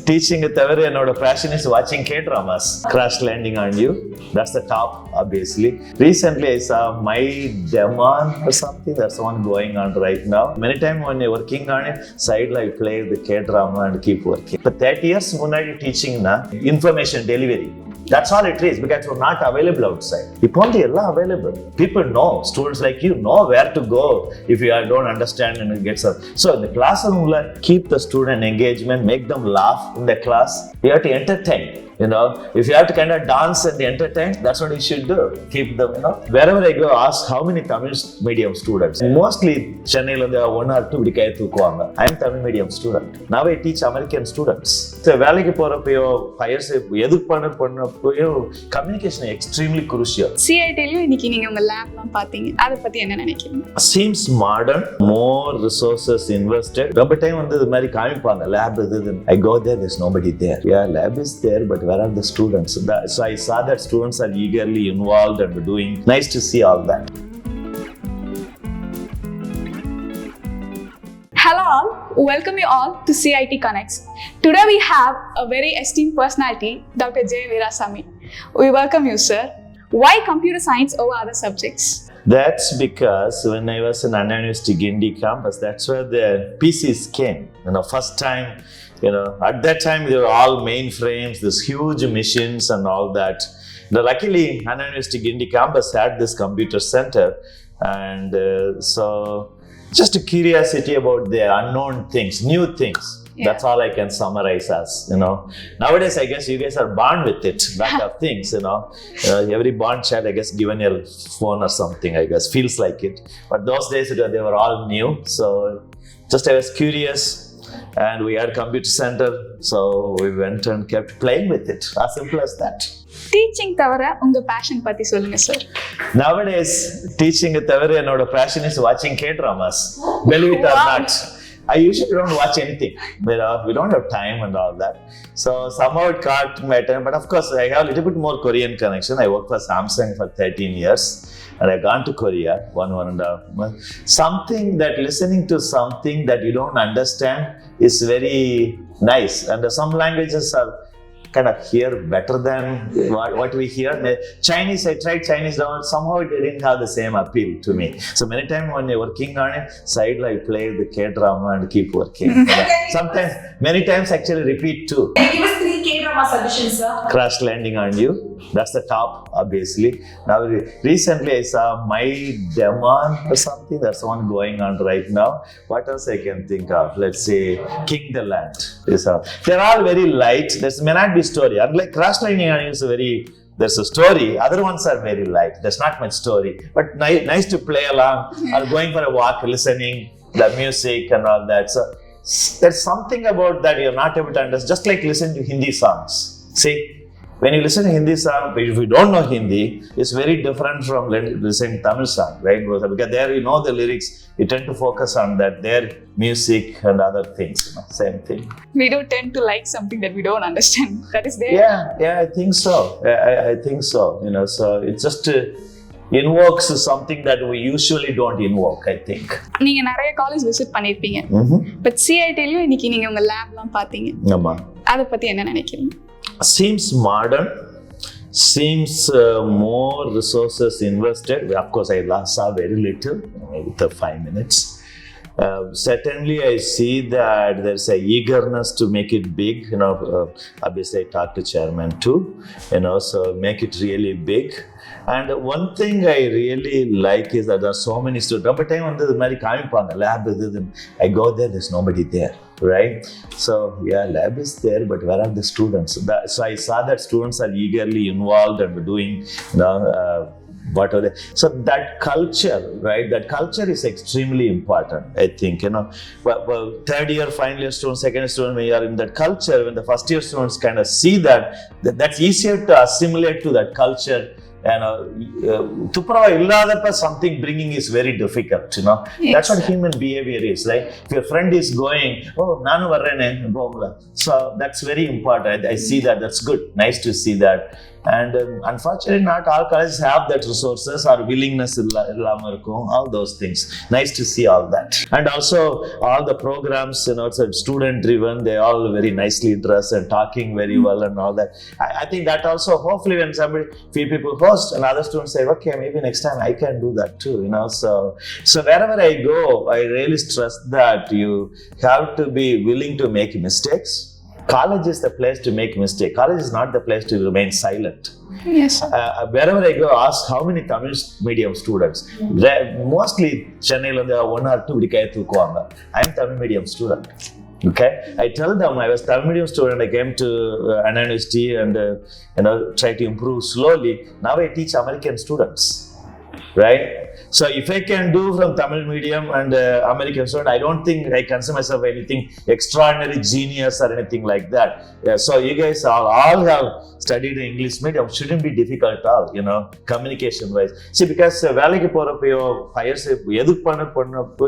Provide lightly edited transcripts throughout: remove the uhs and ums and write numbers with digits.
teaching தவிர என்னோட passion is watching K-dramas. Crash Landing on You. That's the top, obviously. Recently, I saw My Demon or something. That's one going on right now. Many times when you're working on it, side I play the K-drama and keep working. But 30 years முன்னாடி teaching na information delivery. That's all it is because we're not available outside. If only all available. People know, students like you know where to go if you don't understand and get some. So in the classroom, keep the student engagement, make them laugh in the class. You have to entertain. You know, if you have to kind of dance and entertain, that's what you should do. Keep them, you know. Wherever I go, ask how many Tamil medium students. Mostly, Chennai, there are 1 or 2 விடிக்காய தூக்குவாங்க. I am Tamil medium student. Now I teach American students. So, வேலைக்கு போறப்போ, hires எதுக்கு பண்ணப்போ, communication is extremely crucial. CIT-லயும் இன்னைக்கு நீங்க உங்க லேப்லாம் பாத்தீங்க. அத பத்தி என்ன நினைக்கிறீங்க? Seems modern, more resources invested. ரொம்ப டைம் வந்து இது மாதிரி காமிப்பாங்க. Lab இது. I go there, there's nobody there. Yeah, lab is there, but where are the students? So I saw that students are eagerly involved and doing. Nice to see all that. Hello all, welcome you all to Citconnects. Today we have a very esteemed personality, Dr. Veerasamy. We welcome you, sir. Why computer science over other subjects? That's because when I was in Anna University Gindi campus, that's where the PCs came. You know, first time, you know, at that time they were all mainframes, these huge machines and all that. Now, luckily, Anna University Gindi campus had this computer center, and so just a curiosity about the unknown things, new things. Yeah. That's all I can summarize as, you know. Nowadays, I guess you guys are born with it, lot of things, you know. Every born child, I guess, given a phone or something, I guess, feels like it. But those days, they were all new. So just I was curious, and we had computer center, so we went and kept playing with it. As simple as that. Teaching தவிர உங்க passion பத்தி சொல்லுங்க sir. Nowadays, teaching தவிர என்னோட passion is watching K-dramas. Believe it or not. I usually don't watch anything. We don't have time and all that. So somehow it caught my time. But of course, I have a little bit more Korean connection. I worked for Samsung for 13 years. And I've gone to Korea, 1.5 months. Something that listening to something that you don't understand is very nice. And some languages are kind of hear better than what we hear. Chinese, I tried Chinese down, somehow it didn't have the same appeal to me. So many times when you're working on it, side I play the K-drama and keep working. Sometimes, many times actually repeat too. Give us 3 K-drama suggestions, sir. Crash Landing on You. That's the top, obviously. Now, recently I saw My Demon or something. That's one going on right now. What else I can think of? Let's say King the Land. They're all very light. There may not be story. Unlike Crash Landing on You is there's a story. Other ones are very light. There's not much story. But nice to play along or going for a walk, listening, the music and all that. So there's something about that you're not able to understand. Just like listening to Hindi songs. See? When you listen to Hindi song, if you don't know Hindi, it's very different from listening to Tamil song, right? Because there you know the lyrics, you tend to focus on that, their music and other things, you know, same thing. We do tend to like something that we don't understand. That is there. Yeah, I think so. I think so. You know, so it just invokes something that we usually don't invoke, I think. நீங்க நிறைய college visit பண்ணிருப்பீங்க. But CIT-லயும் இன்னைக்கு நீங்க உங்க லேப்லாம் பாத்தீங்க. ஆமா. அத பத்தி என்ன நினைக்கிறீங்க? Seems modern, seems more resources invested. Of course, I saw very little, maybe 5 minutes. Certainly, I see that there's a eagerness to make it big. You know, obviously, I talked to chairman too. You know, so make it really big. And one thing I really like is that there are so many students. Every time on the மாதிரி காமிப்பாங்க lab I go there, there's nobody there, right? So yeah, lab is there, but where are the students? So I saw that students are eagerly involved and doing, you know, what are they? So that culture, right? That culture is extremely important, I think. You know, well, third year, final year students, second year students, when you are in that culture, when the first year students kind of see that's easier to assimilate to that culture. And tuprava illadappa something bringing is very difficult, you know. Yes. That's what human behavior is, right? If your friend is going, oh nanu varrene, so that's very important. I see that. That's good. Nice to see that. And unfortunately, not all colleges have that resources or willingness இல்லாம இருக்கும். All those things. Nice to see all that. And also all the programs, it's student driven. They all very nicely dressed and talking very well and all that. I think that also, hopefully, when few people host and other students say, okay, maybe next time I can do that too. So wherever I go, I really stress that you have to be willing to make mistakes. College is the place to make mistakes. College is not the place to remain silent. Yes, sir. Wherever I go, ask how many Tamil medium students. Mostly Chennai one or two I am Tamil medium student. Okay, I tell them I was Tamil medium student. I came to an university and try to improve slowly. Now I teach American students. Right? So if I can do from Tamil medium and American student, I don't think I consider myself anything extraordinary genius or anything like that. Yeah, so you guys all have studied English medium. Shouldn't be difficult at all, communication wise. See, because வேலைக்கு போறப்போ hires எது பண்ணப்போ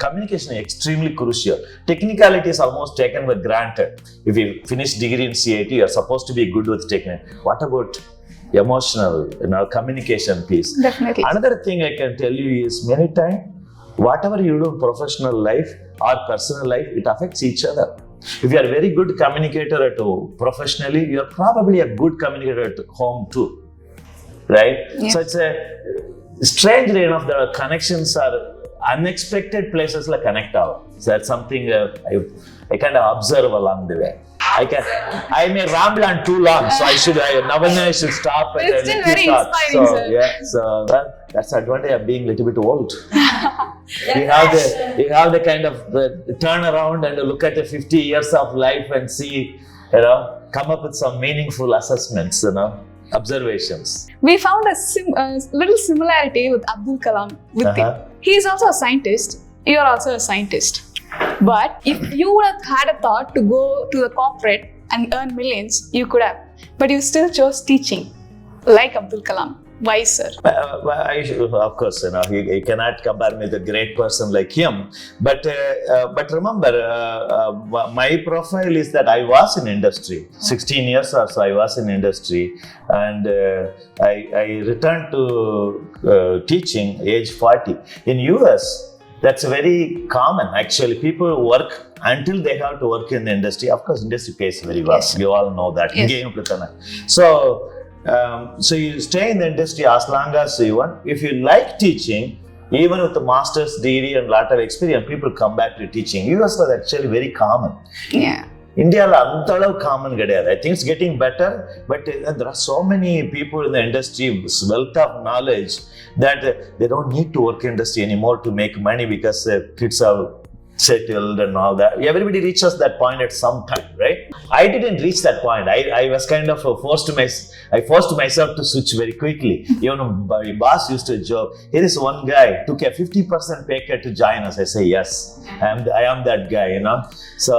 communication is extremely crucial. Technicality is almost taken for granted. If you finish degree in CIT, you are supposed to be good with technical. What about emotional, communication piece? Definitely. Another thing I can tell you is many times, whatever you do in professional life or personal life, it affects each other. If you are a very good communicator at home, professionally, you are probably a good communicator at home too, right? Yeah. So it's a strangely enough, the connections are unexpected places like connect out. So that's something I kind of observe along the way. I may ramble on too long, so I should stop. It's still very inspiring, sir. Yeah, so that's the advantage of being a little bit old. You have the kind of turn around and look at the 50 years of life and see, come up with some meaningful assessments, observations. We found a little similarity with Abdul Kalam. He is also a scientist. You are also a scientist. But if you would have had a thought to go to the corporate and earn millions, you could have. But you still chose teaching, like Abdul Kalam. Why, sir? Of course, you cannot compare me with a great person like him. But remember, my profile is that I was in industry. 16 years or so I was in industry. And I returned to teaching age 40. In US, that's very common. Actually, people work until they have to work in the industry. Of course, industry pays very well. Yes. You all know that. Yes. So you stay in the industry as long as you want. If you like teaching, even with a master's degree and lot of experience, people come back to teaching. US was actually very common. Yeah. India அந்த அளவு common கிடையாது. I think it's getting better, but there are so many people in the industry with wealth of knowledge that they don't need to work in industry anymore to make money because kids are settled and all that. Everybody reaches that point at some time, right? I didn't reach that point. I was kind of forced myself to switch very quickly. Even my boss used to joke, here is one guy took a 50% pay cut to join us. I say, yes, I am that guy, So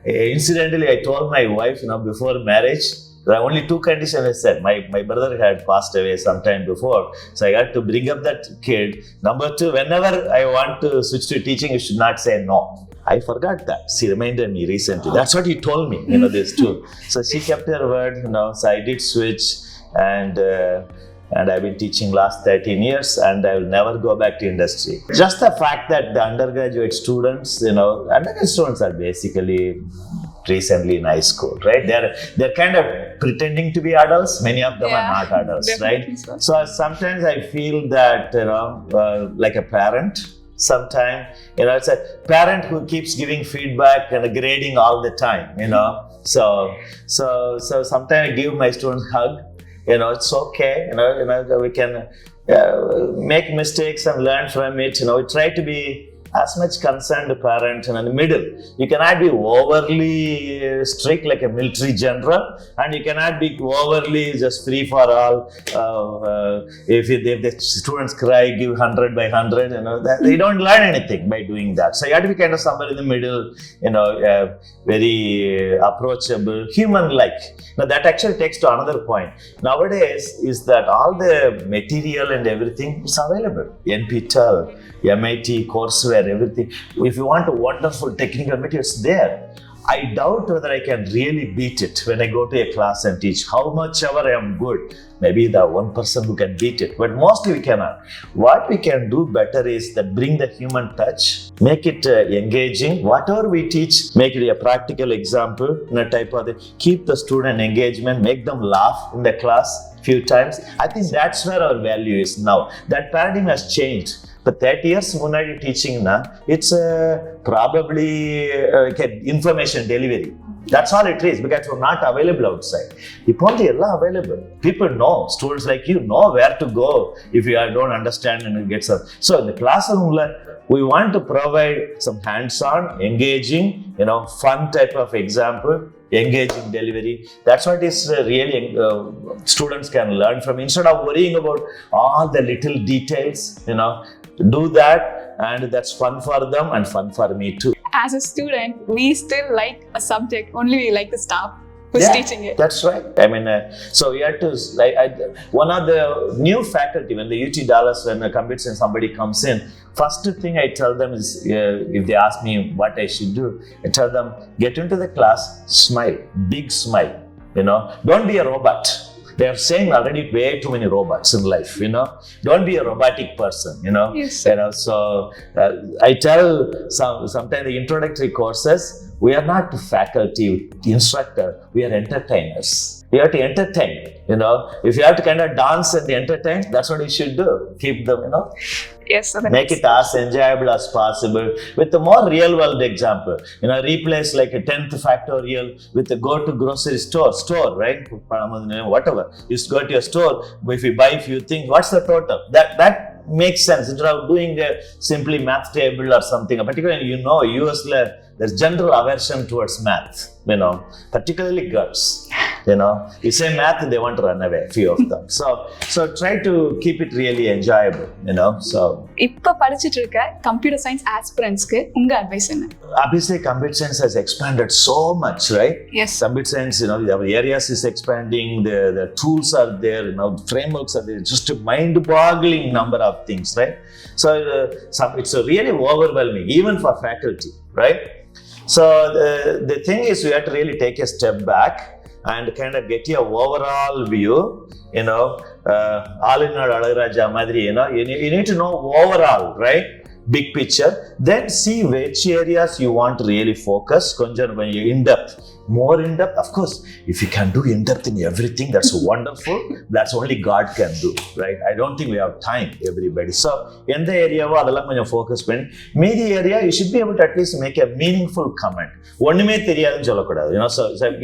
incidentally, I told my wife, before marriage, there are only two conditions I said. My brother had passed away some time before, so I had to bring up that kid. Number two, whenever I want to switch to teaching, you should not say no. I forgot that. She reminded me recently. That's what he told me, this too. So she kept her word, so I did switch, and I've been teaching last 13 years, and I will never go back to industry. Just the fact that the undergraduate students, undergraduate students are basically recently in high school, right? They're kind of pretending to be adults. Many of them are not adults, right? So sometimes I feel that, like a parent, sometimes, it's a parent who keeps giving feedback and grading all the time, So sometimes I give my students a hug. It's okay. We can make mistakes and learn from it. We try to be as much concerned parent and in the middle. You cannot be overly strict like a military general, and you cannot be overly just free for all. If the students cry, give 100 by 100. They don't learn anything by doing that. So you have to be kind of somewhere in the middle. Very approachable, human-like. Now that actually takes to another point. Nowadays is that all the material and everything is available. NPTEL, MIT, courseware, everything. If you want a wonderful technical material, it's there. I doubt whether I can really beat it when I go to a class and teach. How much ever I am good, maybe the one person who can beat it, but mostly we cannot. What we can do better is that bring the human touch, make it engaging. Whatever we teach, make it a practical example in a type of thing. Keep the student engagement, make them laugh in the class few times. I think that's where our value is now. That paradigm has changed. But 30 years முன்னாடி டீச்சிங்னா it's probably like an information delivery. That's all it is, because it's not available outside. இப்போ வந்து எல்லாம் available. People know, students like you know where to go if you don't understand and get some. So in the classroom, we want to provide some hands-on, engaging, fun type of example, engaging delivery. That's what is really students can learn from. Instead of worrying about all the little details, do that, and that's fun for them and fun for me too. As a student, we still like a subject, only we like the staff who's teaching it. That's right. I mean, so we had to, one of the new faculty, when the UT Dallas, when a computer science somebody comes in, first thing I tell them is, if they ask me what I should do, I tell them, get into the class, smile, big smile, don't be a robot. They are saying already way too many robots in life, Don't be a robotic person, Yes. So I tell sometimes the introductory courses, we are not faculty, instructor, we are entertainers. You have to entertain, If you have to kind of dance and entertain, that's what you should do. Keep them, Yes, so make it as enjoyable as possible with a more real world example. Replace like a 10th factorial with a go to grocery store, right? Whatever. You just go to your store, if you buy a few things, what's the total? That makes sense. Instead of doing a simply math table or something, particularly US there's general aversion towards math, particularly girls. You say math, they want to run away, few of them. So try to keep it really enjoyable, so. இப்ப படிச்சிட்டு இருக்க computer science aspirantsக்கு உங்க advice என்ன? Obviously, computer science has expanded so much, right? Yes. Computer science, our areas is expanding, the tools are there, frameworks are there, just a mind-boggling number of things, right? So it's really overwhelming, even for faculty, right? So the thing is, we have to really take a step back and kind of get your overall view, all in all Alagaraja Madri, you need to know overall, right? Big picture, then see which areas you want to really focus. When you're in depth, more in depth, of course, if you can do in depth in everything, that's wonderful. That's only God can do, right? I don't think we have time, everybody. So, in the area, focus pen. Media area, you should be able to at least make a meaningful comment. So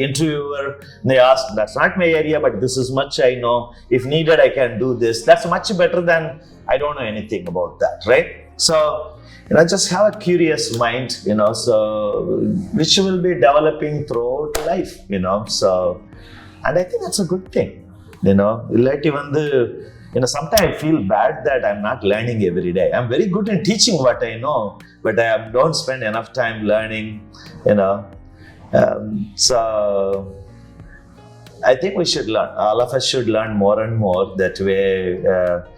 interviewer, they ask, that's not my area, but this is much I know. If needed, I can do this. That's much better than I don't know anything about that, right? So, just have a curious mind, so which will be developing throughout life, so, and I think that's a good thing, sometimes I feel bad that I'm not learning every day. I'm very good in teaching what I know, but I don't spend enough time learning, so I think we should learn. All of us should learn more and more that way.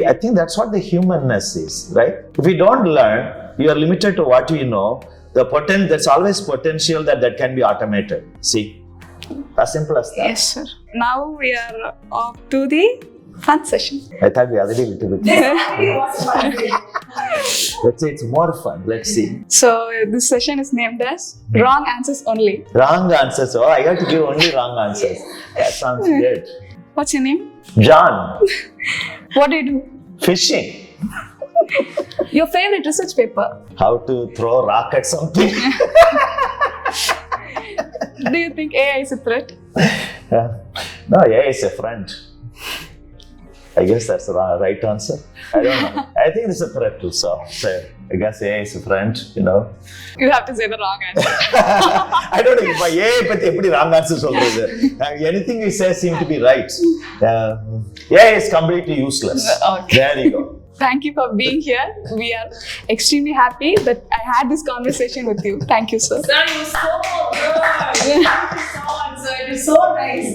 I think that's what the humanness is, right? If we don't learn, you are limited to what you know. There's always potential that can be automated. See, as simple as that. Yes, sir. Now we are off to the fun session. I thought we already did a little bit. Let's say it's more fun. Let's see. So this session is named as Wrong Answers Only. Wrong answers. Oh, I got to give only wrong answers. That sounds good. What's your name? John. What do you do? Fishing. Your favorite research paper? How to throw rock at something. Do you think AI is a threat? No, AI is a friend. I guess that's the right answer. I don't know. I think it's a threat too. So I guess AI is a friend, You have to say the wrong answer. I don't know if AI but எப்படி wrong answer சொல்றது. Anything we say seems to be right. AI is completely useless. Okay. There you go. Thank you for being here. We are extremely happy that I had this conversation with you. Thank you, sir. Sir, you were so good. Thank you so much, sir. It was so nice.